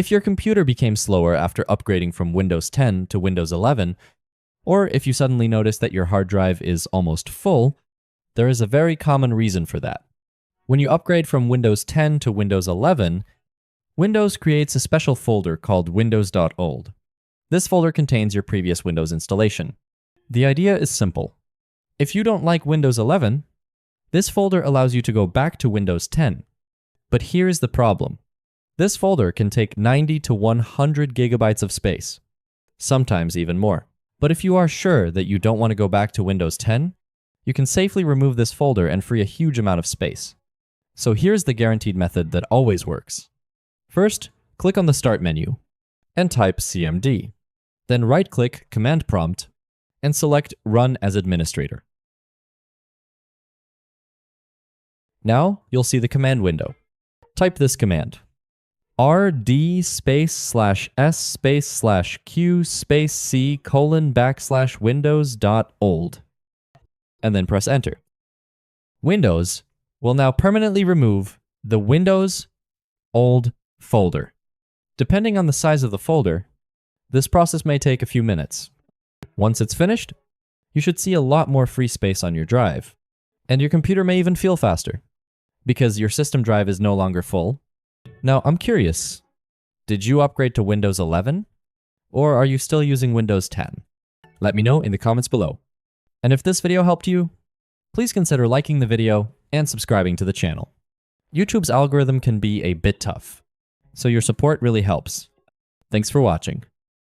If your computer became slower after upgrading from Windows 10 to Windows 11, or if you suddenly notice that your hard drive is almost full, there is a very common reason for that. When you upgrade from Windows 10 to Windows 11, Windows creates a special folder called Windows.old. This folder contains your previous Windows installation. The idea is simple. If you don't like Windows 11, this folder allows you to go back to Windows 10. But here's the problem. This folder can take 90 to 100 gigabytes of space, sometimes even more. But if you are sure that you don't want to go back to Windows 10, you can safely remove this folder and free a huge amount of space. So here's the guaranteed method that always works. First, click on the Start menu and type CMD. Then right-click Command Prompt and select Run as Administrator. Now, you'll see the command window. Type this command: rd /s/q/c:\windows.old, and then press Enter. Windows will now permanently remove the Windows.old folder. Depending on the size of the folder, this process may take a few minutes. Once it's finished, you should see a lot more free space on your drive, and your computer may even feel faster, because your system drive is no longer full. Now, I'm curious, did you upgrade to Windows 11? Or are you still using Windows 10? Let me know in the comments below. And if this video helped you, please consider liking the video and subscribing to the channel. YouTube's algorithm can be a bit tough, so your support really helps. Thanks for watching.